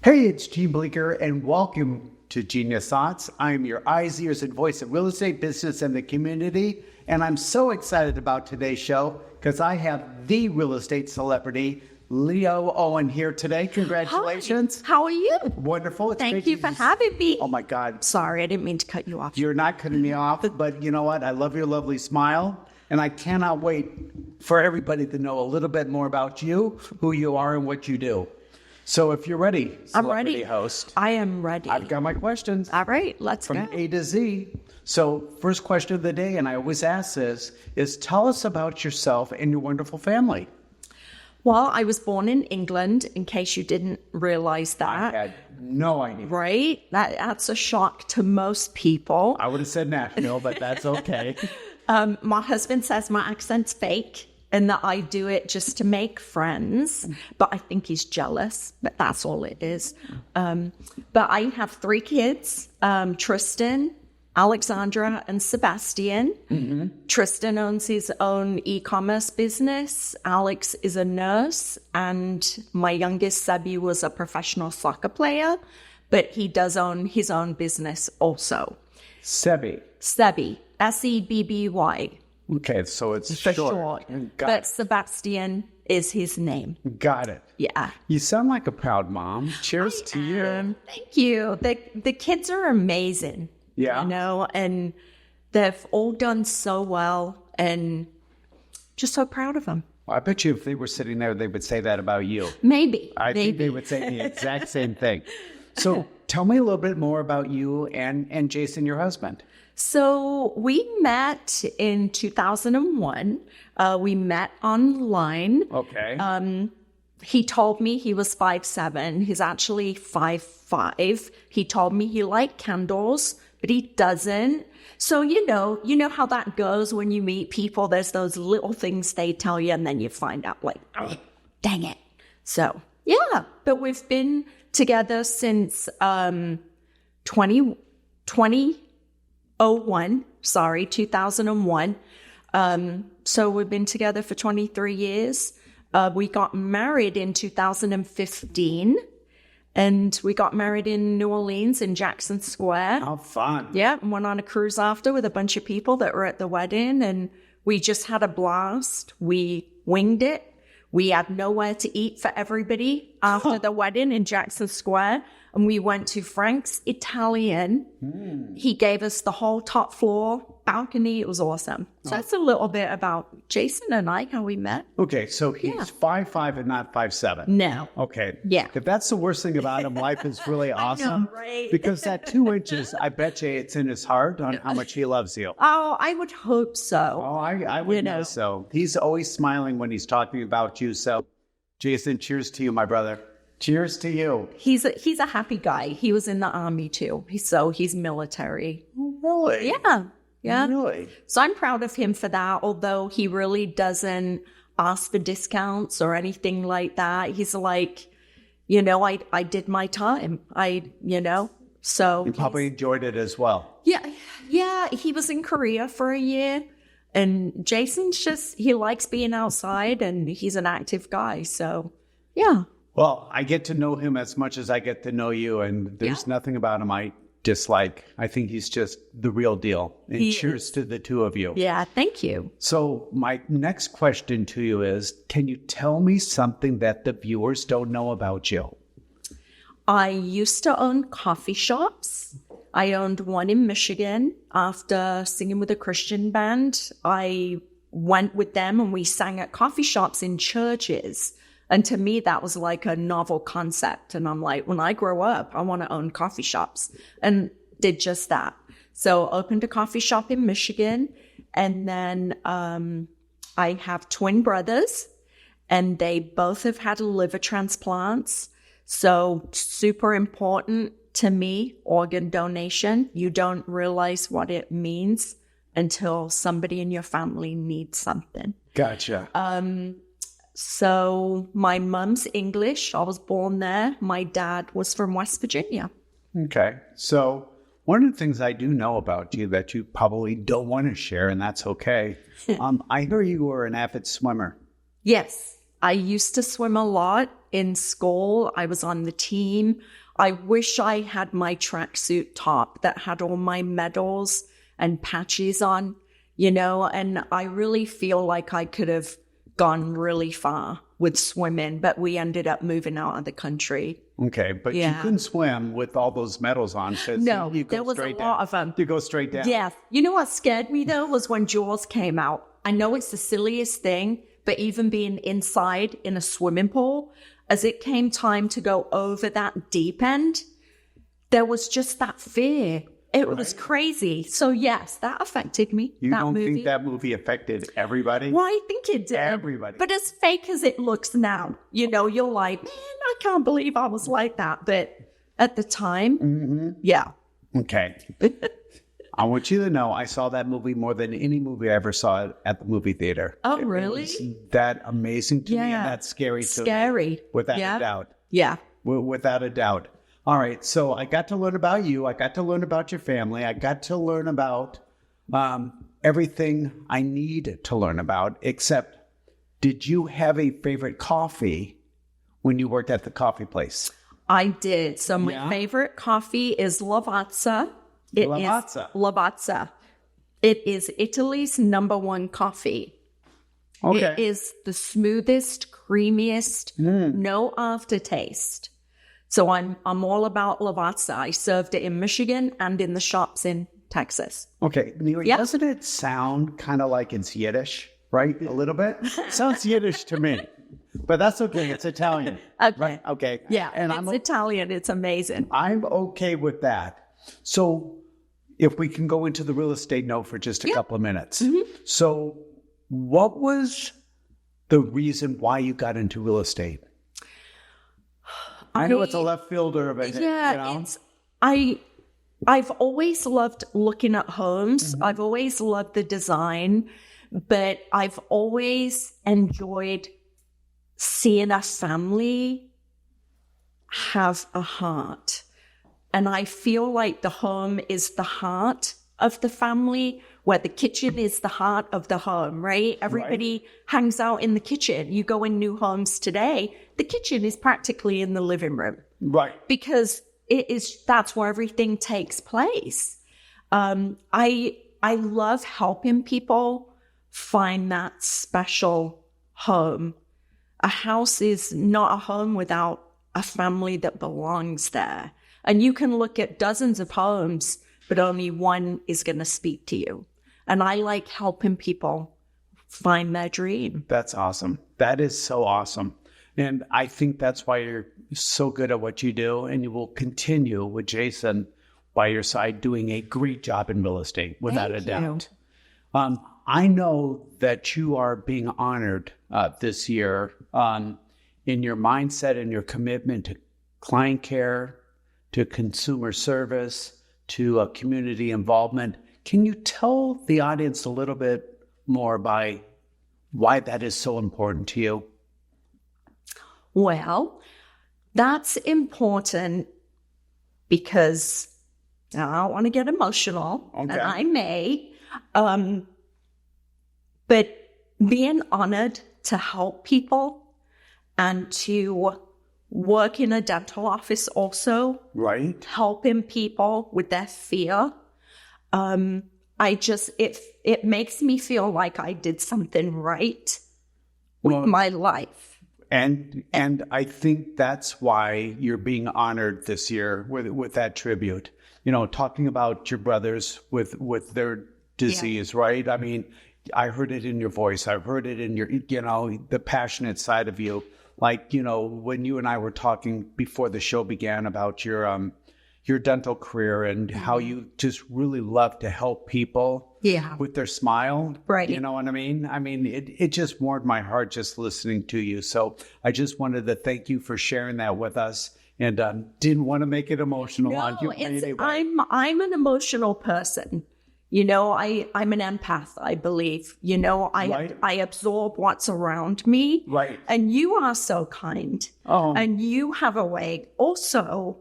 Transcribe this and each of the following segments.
Hey, it's Gene Bleeker, and welcome to Geneius Thoughts. I'm your eyes, ears, and voice of real estate, business, and the community. And I'm so excited about today's show because I have the real estate celebrity, Leo Ohn, here today. Congratulations. Hi. How are you? Wonderful. It's Thank you for having me. Oh, my God. Sorry, I didn't mean to cut you off. You're not cutting me off, but you know what? I love your lovely smile. And I cannot wait for everybody to know a little bit more about you, who you are, and what you do. So if you're ready, I'm ready. Host. I am ready. I've got my questions. All right, let's From go. A to Z. So first question of the day, and I always ask this, is tell us about yourself and your wonderful family. Well, I was born in England, in case you didn't realize that. I had no idea. Right? That's a shock to most people. I would have said Nashville, but that's okay. My husband says my accent's fake and that I do it just to make friends, but I think he's jealous, but that's all it is. But I have 3 kids, Tristan, Alexandra, and Sebastian. Mm-hmm. Tristan owns his own e-commerce business. Alex is a nurse, and my youngest, Sebi, was a professional soccer player, but he does own his own business also. Sebi, S-E-B-B-Y. Okay, so it's For short. short. Got But it. Sebastian is his name. Got it. Yeah. You sound like a proud mom. Cheers to you. Thank you. The kids are amazing. Yeah. You know, and they've all done so well, and just so proud of them. Well, I bet you if they were sitting there, they would say that about you. Maybe. I think they would say the exact same thing. So tell me a little bit more about you and Jason, your husband. So we met in 2001. We met online. Okay. He told me he was 5'7". He's actually 5'5". He told me he liked candles, but he doesn't. So, you know how that goes when you meet people. There's those little things they tell you, and then you find out, like, oh, dang it. So, yeah. But we've been together since 2001. So we've been together for 23 years. We got married in 2015, and we got married in New Orleans in Jackson Square. How fun. Yeah, and went on a cruise after with a bunch of people that were at the wedding, and we just had a blast. We winged it. We had nowhere to eat for everybody after the wedding in Jackson Square. And we went to Frank's Italian. He gave us the whole top floor balcony. It was awesome. So that's a little bit about Jason and I, how we met. Okay, so he's 5'5" and not 5'7". No. Okay. Yeah. If that's the worst thing about him, life is really awesome. know, right? Because that 2 inches, I bet you it's in his heart on how much he loves you. Oh, I would hope so. Oh, I would know so. He's always smiling when he's talking about you. So, Jason, cheers to you, my brother. Cheers to you. He's a happy guy. He was in the army too. He's military. Really? Yeah. Really? So I'm proud of him for that, although he really doesn't ask for discounts or anything like that. He's like, I did my time. So. He probably enjoyed it as well. Yeah. He was in Korea for a year, and Jason's he likes being outside, and he's an active guy. So, yeah. Well, I get to know him as much as I get to know you, and there's nothing about him I dislike. I think he's just the real deal. And cheers to the two of you. Yeah, thank you. So my next question to you is, can you tell me something that the viewers don't know about you? I used to own coffee shops. I owned one in Michigan. After singing with a Christian band, I went with them and we sang at coffee shops in churches. And to me, that was like a novel concept. And I'm like, when I grow up, I want to own coffee shops, and did just that. So opened a coffee shop in Michigan. And then I have twin brothers, and they both have had liver transplants. So super important to me, organ donation. You don't realize what it means until somebody in your family needs something. Gotcha. So my mom's English. I was born there. My dad was from West Virginia. Okay. So one of the things I do know about you that you probably don't want to share, and that's okay. I hear you were an avid swimmer. Yes. I used to swim a lot in school. I was on the team. I wish I had my tracksuit top that had all my medals and patches on, and I really feel like I could have gone really far with swimming, but we ended up moving out of the country. Okay, but you couldn't swim with all those medals on. No, you go there was a straight lot down. of them. You go straight down. Yeah. You know what scared me, though, was when Jaws came out. I know it's the silliest thing, but even being inside in a swimming pool, as it came time to go over that deep end, there was just that fear. It was crazy. So, yes, that affected me. You don't think that movie affected everybody? Well, I think it did. Everybody. But as fake as it looks now, you're like, man, I can't believe I was like that. But at the time, yeah. Okay. I want you to know I saw that movie more than any movie I ever saw at the movie theater. Oh, really? It was that amazing to me, and that's scary too. Scary. Without a doubt. Yeah. Without a doubt. All right, so I got to learn about you. I got to learn about your family. I got to learn about everything I need to learn about, except did you have a favorite coffee when you worked at the coffee place? I did. So my favorite coffee is Lavazza. Lavazza. It is Italy's #1 coffee. Okay. It is the smoothest, creamiest, no aftertaste. So I'm all about Lavazza. I served it in Michigan and in the shops in Texas. Okay. Doesn't it sound kind of like it's Yiddish, right? A little bit? Sounds Yiddish to me. But that's okay. It's Italian. Okay. Right? Okay. Yeah. And it's Italian. It's amazing. I'm okay with that. So if we can go into the real estate note for just a couple of minutes. So what was the reason why you got into real estate? I know it's a left fielder of it. Yeah, I've always loved looking at homes. I've always loved the design, but I've always enjoyed seeing a family have a heart. And I feel like the home is the heart of the family, where the kitchen is the heart of the home, right? Everybody hangs out in the kitchen. You go in new homes today, the kitchen is practically in the living room. Right. Because that's where everything takes place. I love helping people find that special home. A house is not a home without a family that belongs there. And you can look at dozens of homes, but only one is going to speak to you. And I like helping people find their dream. That's awesome. That is so awesome. And I think that's why you're so good at what you do. And you will continue with Jason by your side doing a great job in real estate, without a doubt. I know that you are being honored this year in your mindset and your commitment to client care, to consumer service, to community involvement. Can you tell the audience a little bit more by why that is so important to you? Well, that's important because I don't want to get emotional, and I may, but being honored to help people and to work in a dental office also, helping people with their fear. It makes me feel like I did something right with my life. And I think that's why you're being honored this year with that tribute. Talking about your brothers with their disease, right? I mean, I heard it in your voice. I've heard it in your, the passionate side of you. Like, when you and I were talking before the show began about your dental career and how you just really love to help people with their smile. Right. You know what I mean? I mean, it just warmed my heart just listening to you. So I just wanted to thank you for sharing that with us, and didn't want to make it emotional on you. Anyway. I'm an emotional person. I'm an empath, I believe. I absorb what's around me. Right. And you are so kind. Oh. And you have a way also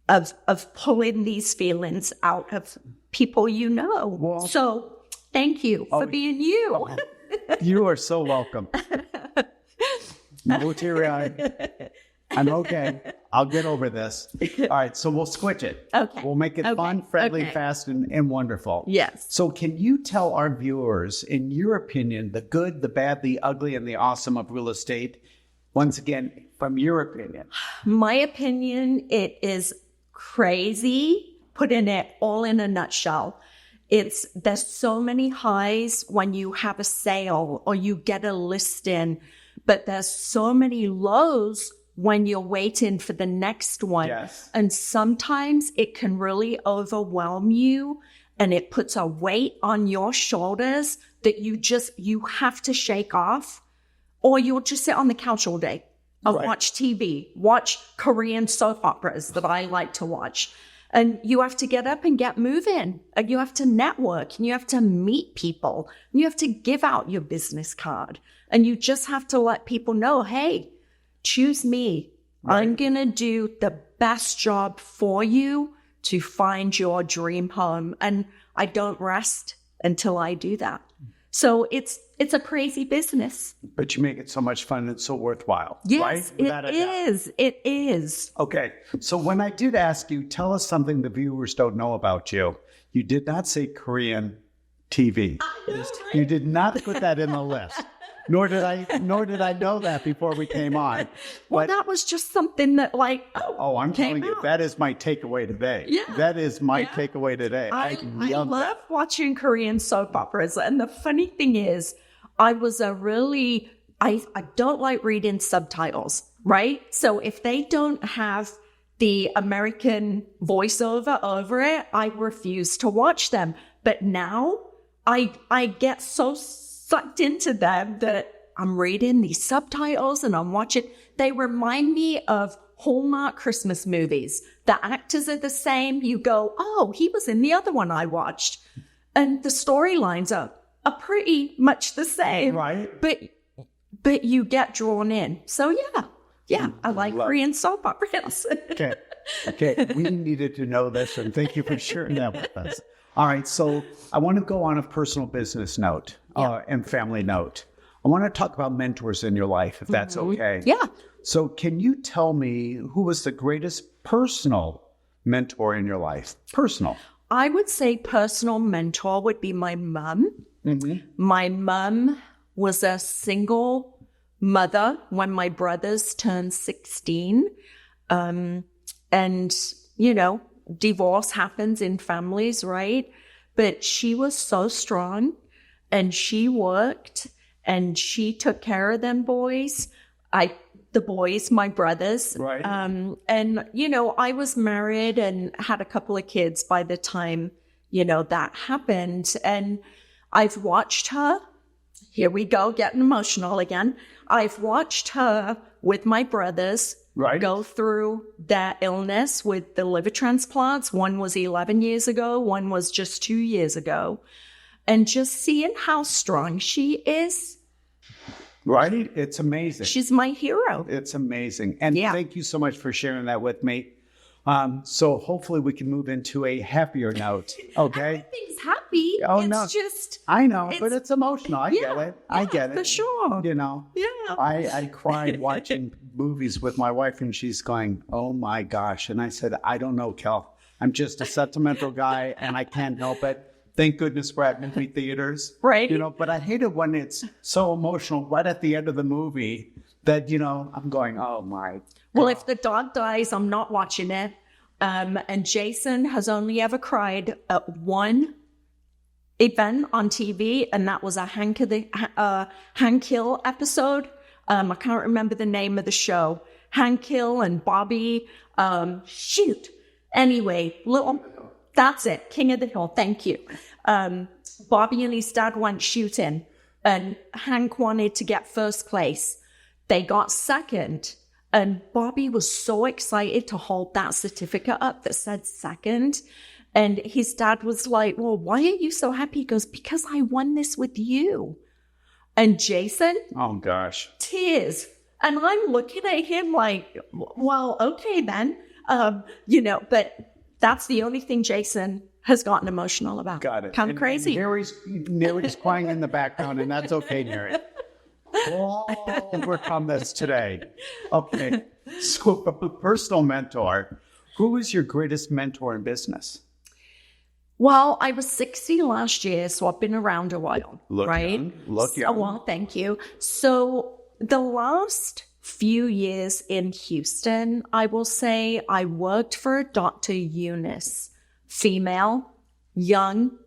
of pulling these feelings out of people Well, so thank you for being you. Oh, you are so welcome. No teary-eyed. I'm okay. I'll get over this. All right, so we'll switch it. Okay. We'll make it fun, friendly, fast, and wonderful. Yes. So can you tell our viewers, in your opinion, the good, the bad, the ugly, and the awesome of real estate? Once again, from your opinion. My opinion, it is crazy, putting it all in a nutshell. There's so many highs when you have a sale or you get a listing, but there's so many lows when you're waiting for the next one. Yes. And sometimes it can really overwhelm you, and it puts a weight on your shoulders that you have to shake off, or you'll just sit on the couch all day and watch TV, watch Korean soap operas that I like to watch. And you have to get up and get moving, and you have to network, and you have to meet people, and you have to give out your business card, and you just have to let people know, hey, choose me. Right. I'm going to do the best job for you to find your dream home. And I don't rest until I do that. So it's a crazy business. But you make it so much fun and so worthwhile. Yes, right? It is. It is. Okay. So when I did ask you, tell us something the viewers don't know about you. You did not say Korean TV. You did not put that in the list. Nor did I know that before we came on. Well, that was just something that I'm telling you, that is my takeaway today. Yeah. That is my takeaway today. I love watching Korean soap operas. And the funny thing is, I don't like reading subtitles, right? So if they don't have the American voiceover over it, I refuse to watch them. But now I get so sucked into them that I'm reading these subtitles and I'm watching. They remind me of Hallmark Christmas movies. The actors are the same. You go, oh, he was in the other one I watched. And the storylines are pretty much the same. Right. But you get drawn in. So yeah, I like Korean soap operas. Okay. We needed to know this, and thank you for sharing that with us. All right, so I want to go on a personal business note and family note. I want to talk about mentors in your life, if that's okay. Yeah. So can you tell me who was the greatest personal mentor in your life? Personal. I would say personal mentor would be my mom. Mm-hmm. My mom was a single mother when my brothers turned 16. And, divorce happens in families, right? But she was so strong, and she worked, and she took care of them boys. The boys, my brothers. Right. And, I was married and had a couple of kids by the time, that happened. And I've watched her. Here we go, getting emotional again. I've watched her with my brothers go through that illness with the liver transplants. One was 11 years ago. One was just 2 years ago. And just seeing how strong she is. Right? It's amazing. She's my hero. It's amazing. And thank you so much for sharing that with me. So hopefully we can move into a happier note. Okay. Everything's happy. I know, but it's emotional. I get it. I get it. For sure. Yeah. I cried watching movies with my wife, and she's going, oh my gosh. And I said, I don't know, Kel. I'm just a sentimental guy and I can't help it. Thank goodness we're at movie theaters. Right. But I hate it when it's so emotional right at the end of the movie that, I'm going, oh my God. Well, if the dog dies, I'm not watching it. And Jason has only ever cried at one event on TV, and that was a Hank Hill episode. I can't remember the name of the show. Hank Hill and Bobby. Shoot. Anyway, that's it. King of the Hill. Thank you. Bobby and his dad went shooting, and Hank wanted to get first place. They got second. And Bobby was so excited to hold that certificate up that said second. And his dad was like, well, why are you so happy? He goes, because I won this with you. And Jason? Oh, gosh. Tears. And I'm looking at him like, well, okay, then. But that's the only thing Jason has gotten emotional about. Got it. Kind of crazy. Nary's crying in the background, and that's okay, Nary. all overcome this today. Okay. So, a personal mentor, who is your greatest mentor in business? Well, I was 60 last year, so I've been around a while, Look right? young. Look young. Well, thank you. So the last few years in Houston, I will say I worked for Dr. Eunice, female, young,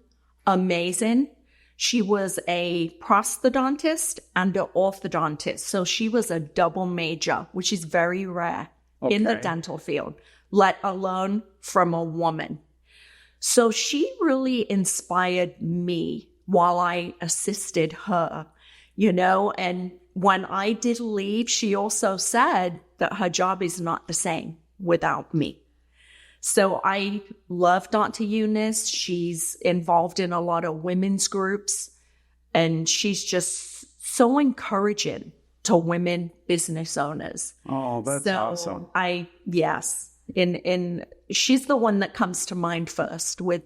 amazing. She was a prosthodontist and an orthodontist. So she was a double major, which is very rare in the dental field, let alone from a woman. So she really inspired me while I assisted her, and when I did leave, she also said that her job is not the same without me. So I love Dr. Eunice. She's involved in a lot of women's groups, and she's just so encouraging to women business owners. Oh, that's awesome. Yes. And she's the one that comes to mind first with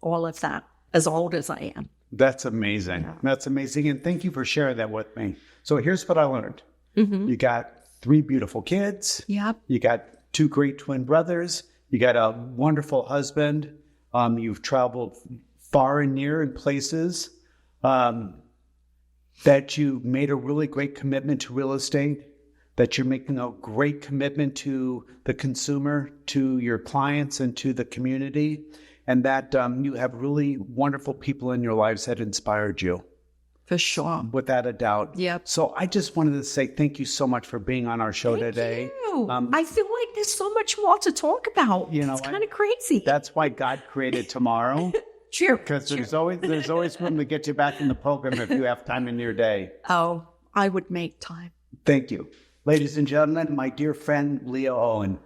all of that, as old as I am. That's amazing. Yeah. That's amazing. And thank you for sharing that with me. So here's what I learned. Mm-hmm. You got 3 beautiful kids. Yep. You got 2 great twin brothers. You got a wonderful husband. You've traveled far and near in places. That you made a really great commitment to real estate. That you're making a great commitment to the consumer, to your clients, and to the community, and that you have really wonderful people in your lives that inspired you. For sure. Without a doubt. Yep. So I just wanted to say thank you so much for being on our show today. Thank you. I feel like there's so much more to talk about. It's kind of crazy. That's why God created tomorrow. True. Because there's always room to get you back in the program if you have time in your day. Oh, I would make time. Thank you. Ladies and gentlemen, my dear friend, Leo Ohn.